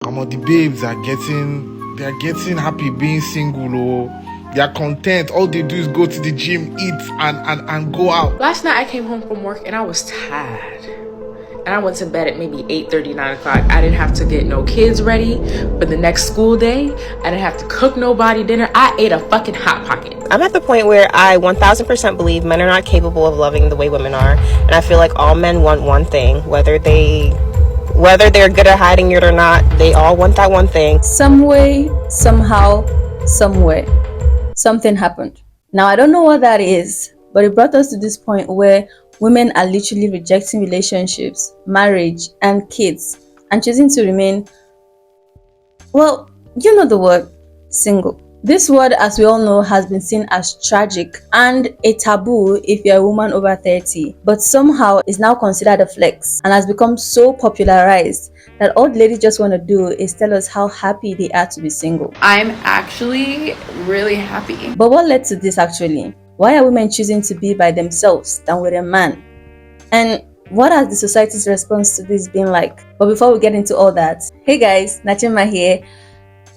Come on, the babes are getting happy being single, oh. They are content. All they do is go to the gym, eat, and go out. Last night I came home from work and I was tired. And I went to bed at maybe 8:30, 9 o'clock. I didn't have to get no kids ready for the next school day. I didn't have to cook nobody dinner. I ate a fucking Hot Pocket. I'm at the point where I 1000% believe men are not capable of loving the way women are. And I feel like all men want one thing, whether they're good at hiding it or not, they all want that one thing. Some way, somehow, somewhere, something happened. Now, I don't know what that is, but it brought us to this point where women are literally rejecting relationships, marriage, and kids, and choosing to remain, well, you know the word, single. This word, as we all know, has been seen as tragic and a taboo if you're a woman over 30, but somehow is now considered a flex and has become so popularized that all the ladies just want to do is tell us how happy they are to be single. I'm actually really happy. But what led to this actually? Why are women choosing to be by themselves than with a man? And what has the society's response to this been like? But before we get into all that, hey guys, Nachima here.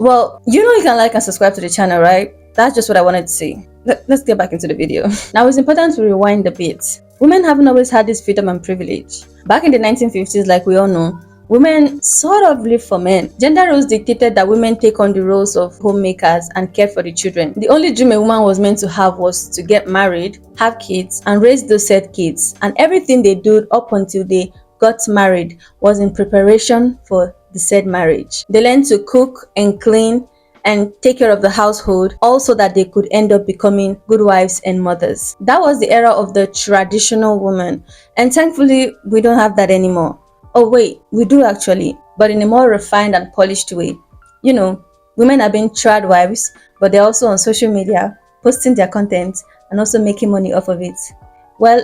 Well, you know you can like and subscribe to the channel, right? That's just what I wanted to say. Let's get back into the video. Now it's important to rewind a bit. Women haven't always had this freedom and privilege. Back in the 1950s, like we all know, women sort of lived for men. Gender roles dictated that women take on the roles of homemakers and care for the children. The only dream a woman was meant to have was to get married, have kids, and raise those said kids. And everything they did up until they got married was in preparation for the said marriage. They learned to cook and clean and take care of the household, all so that they could end up becoming good wives and mothers. That was the era of the traditional woman, and thankfully we don't have that anymore. Oh wait, we do actually, but in a more refined and polished way. You know, women are being trad wives, but they're also on social media, posting their content and also making money off of it. Well,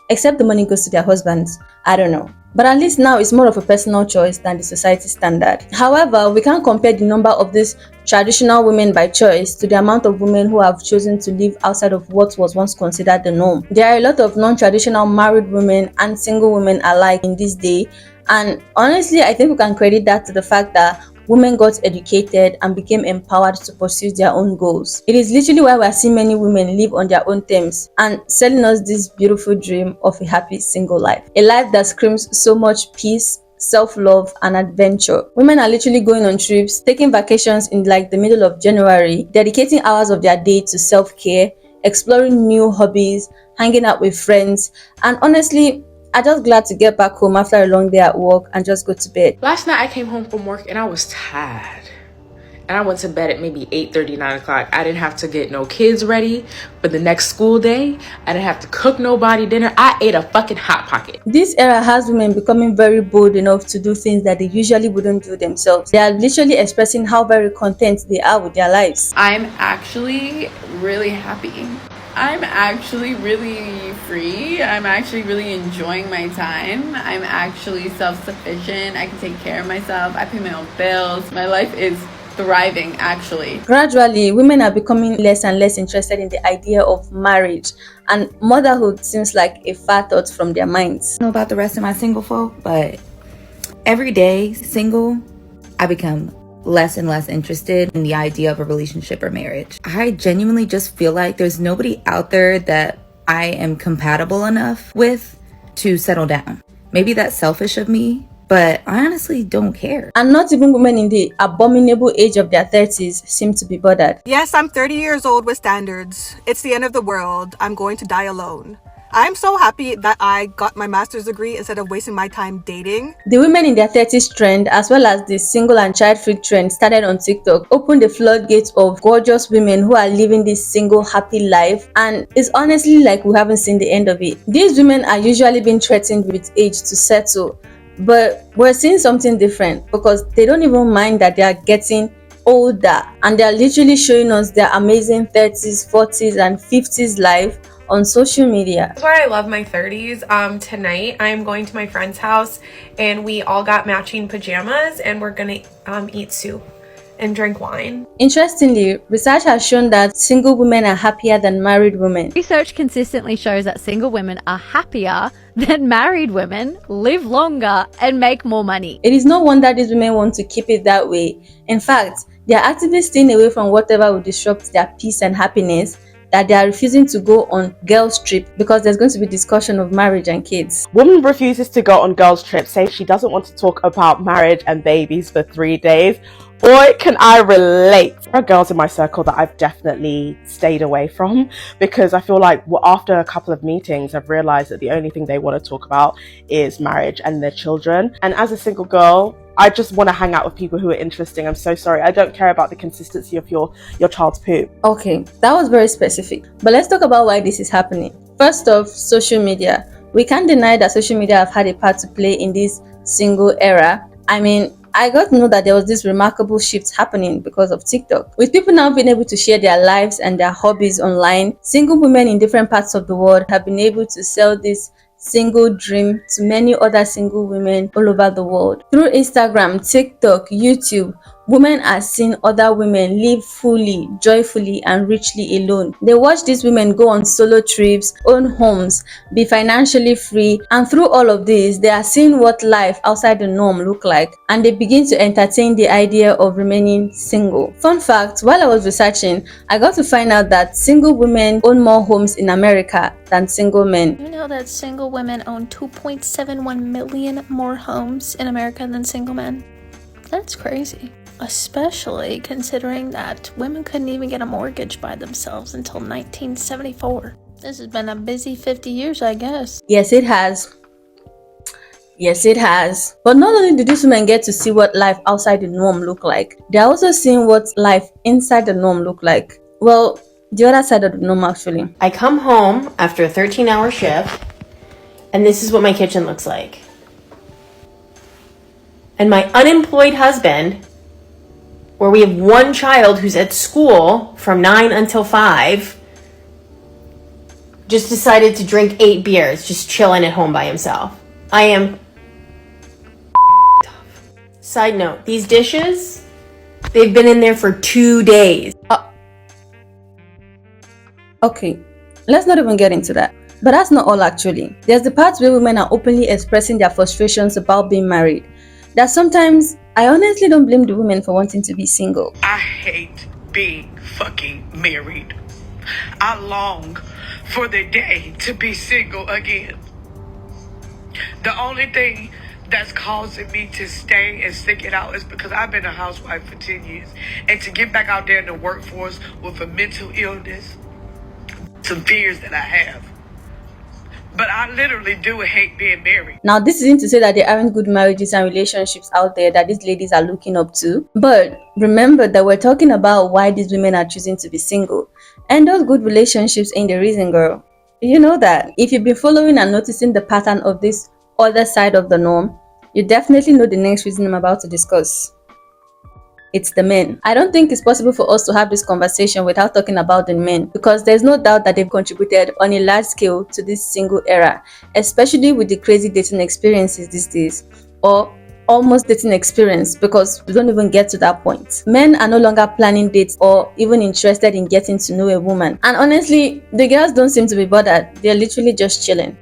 except the money goes to their husbands. I don't know. But at least now it's more of a personal choice than the society standard. However, we can't compare the number of these traditional women by choice to the amount of women who have chosen to live outside of what was once considered the norm. There are a lot of non-traditional married women and single women alike in this day, and honestly, I think we can credit that to the fact that women got educated and became empowered to pursue their own goals. It is literally why we are seeing many women live on their own terms and selling us this beautiful dream of a happy single life. A life that screams so much peace, self-love, and adventure. Women are literally going on trips, taking vacations in like the middle of January, dedicating hours of their day to self-care, exploring new hobbies, hanging out with friends, and honestly, I'm just glad to get back home after a long day at work and just go to bed. Last night I came home from work and I was tired. And I went to bed at maybe 8:30, 9 o'clock. I didn't have to get no kids ready for the next school day. I didn't have to cook nobody dinner. I ate a fucking Hot Pocket. This era has women becoming very bold enough to do things that they usually wouldn't do themselves. They are literally expressing how very content they are with their lives. I'm actually really happy. I'm actually really free. I'm actually really enjoying my time. I'm actually self-sufficient. I can take care of myself. I pay my own bills. My life is thriving, actually. Gradually, women are becoming less and less interested in the idea of marriage, and motherhood seems like a far thought from their minds. I don't know about the rest of my single folk, but every day single, I become less and less interested in the idea of a relationship or marriage. I genuinely just feel like there's nobody out there that I am compatible enough with to settle down. Maybe that's selfish of me, but I honestly don't care. And not even women in the abominable age of their 30s seem to be bothered. Yes, I'm 30 years old with standards. It's the end of the world. I'm going to die alone. I'm so happy that I got my master's degree instead of wasting my time dating. The women in their 30s trend, as well as the single and child-free trend started on TikTok, opened the floodgates of gorgeous women who are living this single happy life, and it's honestly like we haven't seen the end of it. These women are usually being threatened with age to settle, but we're seeing something different because they don't even mind that they are getting older, and they are literally showing us their amazing 30s, 40s, and 50s life on social media. That's why I love my 30s. Tonight I'm going to my friend's house and we all got matching pajamas and we're gonna eat soup and drink wine. Interestingly, research has shown that single women are happier than married women. Research consistently shows that single women are happier than married women, live longer, and make more money. It is no wonder these women want to keep it that way. In fact, they are actively staying away from whatever will disrupt their peace and happiness, that they are refusing to go on girls' trip because there's going to be discussion of marriage and kids. Woman refuses to go on girls' trips, says she doesn't want to talk about marriage and babies for 3 days. Boy, can I relate. There are girls in my circle that I've definitely stayed away from because I feel like after a couple of meetings, I've realized that the only thing they want to talk about is marriage and their children. And as a single girl, I just want to hang out with people who are interesting. I'm so sorry. I don't care about the consistency of your child's poop. Okay, that was very specific. But let's talk about why this is happening. First off, social media. We can't deny that social media have had a part to play in this single era. I mean, I got to know that there was this remarkable shift happening because of TikTok. With people now being able to share their lives and their hobbies online, single women in different parts of the world have been able to sell this single dream to many other single women all over the world. Through Instagram, TikTok, YouTube, women are seeing other women live fully, joyfully, and richly alone. They watch these women go on solo trips, own homes, be financially free, and through all of this, they are seeing what life outside the norm look like, and they begin to entertain the idea of remaining single. Fun fact, while I was researching, I got to find out that single women own more homes in America than single men. You know that single women own 2.71 million more homes in America than single men? That's crazy. Especially considering that women couldn't even get a mortgage by themselves until 1974. This has been a busy 50 years, I guess. Yes, it has. Yes, it has. But not only do these women get to see what life outside the norm look like, they're also seeing what life inside the norm look like. Well, the other side of the norm, actually. I come home after a 13-hour shift, and this is what my kitchen looks like. And my unemployed husband, where we have one child who's at school from 9 until 5, just decided to drink 8 beers, just chilling at home by himself. I am Side note, these dishes, they've been in there for 2 days. Okay, let's not even get into that. But that's not all actually. There's the part where women are openly expressing their frustrations about being married. That sometimes, I honestly don't blame the women for wanting to be single. I hate being fucking married. I long for the day to be single again. The only thing that's causing me to stay and stick it out is because I've been a housewife for 10 years. And to get back out there in the workforce with a mental illness, some fears that I have. But I literally do hate being married. Now, this isn't to say that there aren't good marriages and relationships out there that these ladies are looking up to. But remember that we're talking about why these women are choosing to be single. And those good relationships ain't the reason, girl. You know that. If you've been following and noticing the pattern of this other side of the norm, you definitely know the next reason I'm about to discuss. It's the men. I don't think it's possible for us to have this conversation without talking about the men, because there's no doubt that they've contributed on a large scale to this single era, especially with the crazy dating experiences these days, or almost dating experience, because we don't even get to that point. Men are no longer planning dates or even interested in getting to know a woman. And honestly, the girls don't seem to be bothered. They're literally just chilling.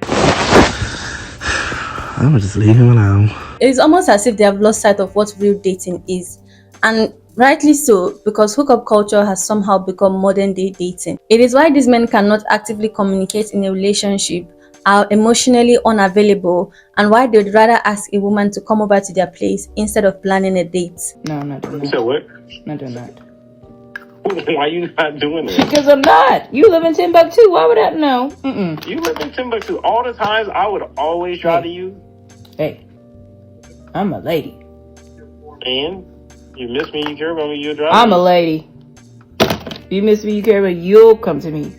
I'm gonna just leave him alone. It is almost as if they have lost sight of what real dating is. And rightly so, because hookup culture has somehow become modern day dating. It is why these men cannot actively communicate in a relationship, are emotionally unavailable, and why they'd rather ask a woman to come over to their place instead of planning a date. No, I'm not doing that. You said what? Not doing that. Why are you not doing that? Because I'm not. You live in Timbuktu. Why would I? No. You live in Timbuktu. All the times I would always drive to you. Hey, I'm a lady. And? You miss me, you care about me, you'll drive I'm a lady. You miss me, you care about me, you'll come to me.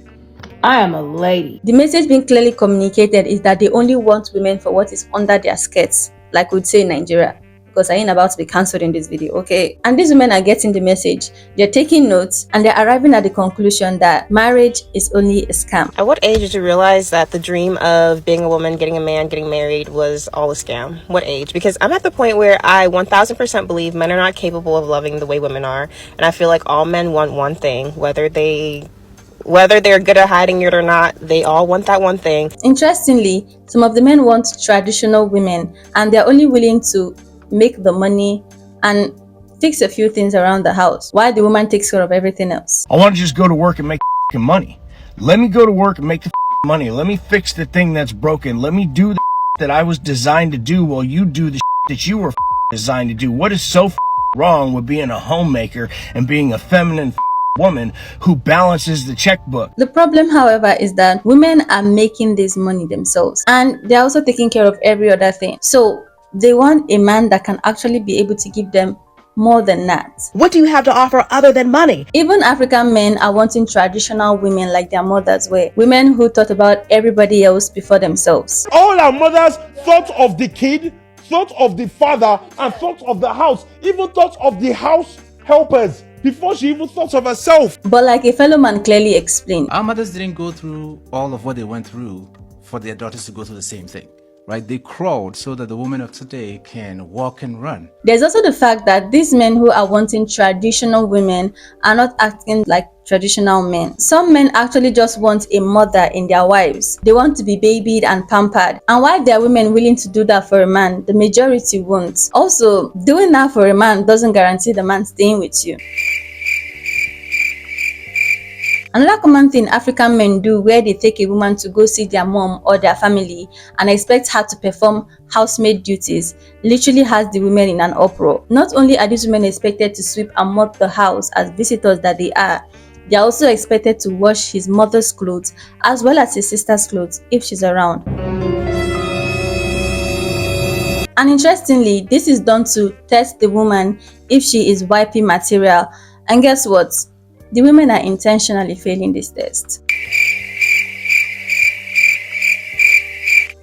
I am a lady. The message being clearly communicated is that they only want women for what is under their skirts, like we'd say in Nigeria. because I ain't about to be cancelled in this video, okay? And these women are getting the message, they're taking notes, and they're arriving at the conclusion that marriage is only a scam. At what age did you realize that the dream of being a woman, getting a man, getting married was all a scam? What age? Because I'm at the point where I 1000% believe men are not capable of loving the way women are, and I feel like all men want one thing, whether they're good at hiding it or not, they all want that one thing. Interestingly, some of the men want traditional women, and they're only willing to make the money and fix a few things around the house, while the woman takes care of everything else. I want to just go to work and make money. Let me go to work and make the money. Let me fix the thing that's broken. Let me do the that I was designed to do while you do the that you were designed to do. What is so wrong with being a homemaker and being a feminine woman who balances the checkbook? The problem, however, is that women are making this money themselves, and they're also taking care of every other thing. So they want a man that can actually be able to give them more than that. What do you have to offer other than money? Even African men are wanting traditional women like their mothers were. Women who thought about everybody else before themselves. All our mothers thought of the kid, thought of the father, and thought of the house, even thought of the house helpers before she even thought of herself. But like a fellow man clearly explained, our mothers didn't go through all of what they went through for their daughters to go through the same thing. Right? They crawled so that the women of today can walk and run. There's also the fact that these men who are wanting traditional women are not acting like traditional men. Some men actually just want a mother in their wives. They want to be babied and pampered. And while there are women willing to do that for a man, the majority won't. Also, doing that for a man doesn't guarantee the man staying with you. Another common thing African men do, where they take a woman to go see their mom or their family and expect her to perform housemaid duties, literally has the women in an uproar. Not only are these women expected to sweep and mop the house as visitors that they are also expected to wash his mother's clothes as well as his sister's clothes if she's around. And interestingly, this is done to test the woman if she is wifey material. And guess what? The women are intentionally failing this test.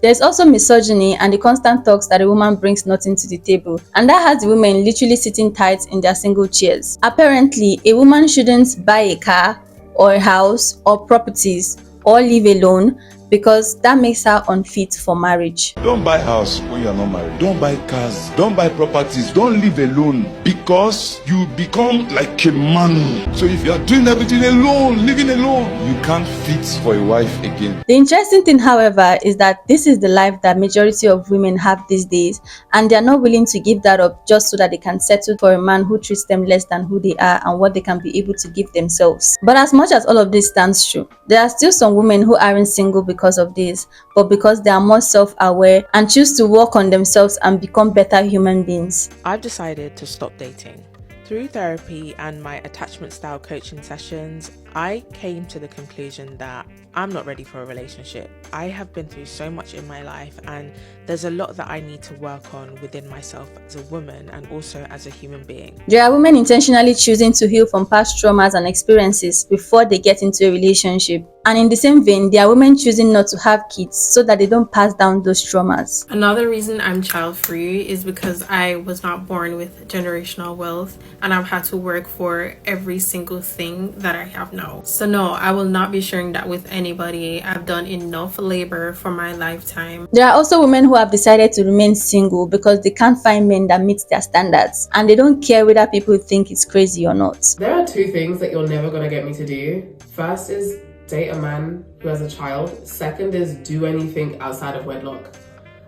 There's also misogyny and the constant talks that a woman brings nothing to the table, and that has the women literally sitting tight in their single chairs. Apparently, a woman shouldn't buy a car or a house or properties or live alone because that makes her unfit for marriage. Don't buy house when you're not married. Don't buy cars. Don't buy properties. Don't live alone because you become like a man. So if you're doing everything alone, living alone, you can't fit for a wife again. The interesting thing, however, is that this is the life that majority of women have these days, and they're not willing to give that up just so that they can settle for a man who treats them less than who they are and what they can be able to give themselves. But as much as all of this stands true, there are still some women who aren't single because of this, but because they are more self-aware and choose to work on themselves and become better human beings. I've decided to stop dating. Through therapy and my attachment style coaching sessions, I came to the conclusion that I'm not ready for a relationship. I have been through so much in my life, and there's a lot that I need to work on within myself as a woman and also as a human being. There are women intentionally choosing to heal from past traumas and experiences before they get into a relationship. And in the same vein, there are women choosing not to have kids so that they don't pass down those traumas. Another reason I'm child free is because I was not born with generational wealth, and I've had to work for every single thing that I have now. So no, I will not be sharing that with anybody. I've done enough labor for my lifetime. There are also women who have decided to remain single because they can't find men that meet their standards, and they don't care whether people think it's crazy or not. There are two things that you're never gonna get me to do. First is date a man who has a child. Second is do anything outside of wedlock.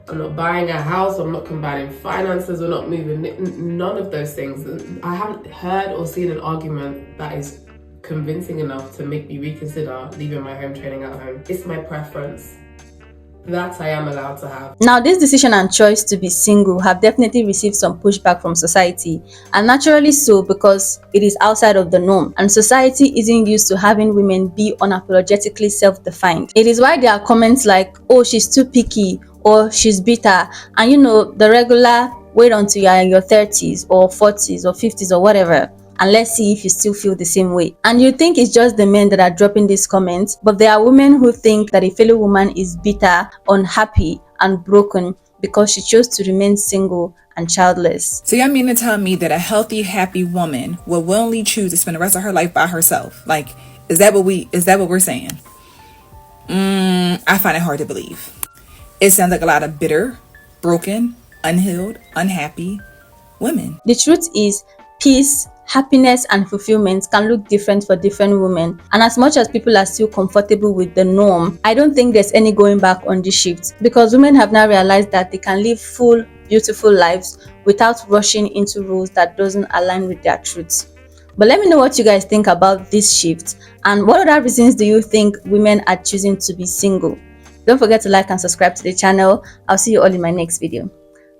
I'm not buying a house, I'm not combining finances, we're not moving, none of those things. I haven't heard or seen an argument that is convincing enough to make me reconsider leaving my home training at home. It's my preference. That I am allowed to have. Now, this decision and choice to be single have definitely received some pushback from society, and naturally so, because it is outside of the norm and society isn't used to having women be unapologetically self-defined. It is why there are comments like, oh, she's too picky, or she's bitter, and the regular wait until you're in your 30s or 40s or 50s or whatever, and let's see if you still feel the same way. And you think it's just the men that are dropping these comments, but there are women who think that a fellow woman is bitter, unhappy, and broken because she chose to remain single and childless. So y'all mean to tell me that a healthy, happy woman will willingly choose to spend the rest of her life by herself? Like, is that what we're saying? I find it hard to believe. It sounds like a lot of bitter, broken, unhealed, unhappy women. The truth is, peace, happiness, and fulfillment can look different for different women. And as much as people are still comfortable with the norm, I don't think there's any going back on this shift, because women have now realized that they can live full, beautiful lives without rushing into roles that doesn't align with their truths. But let me know what you guys think about this shift, and what other reasons do you think women are choosing to be single? Don't forget to like and subscribe to the channel. I'll see you all in my next video.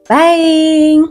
Bye.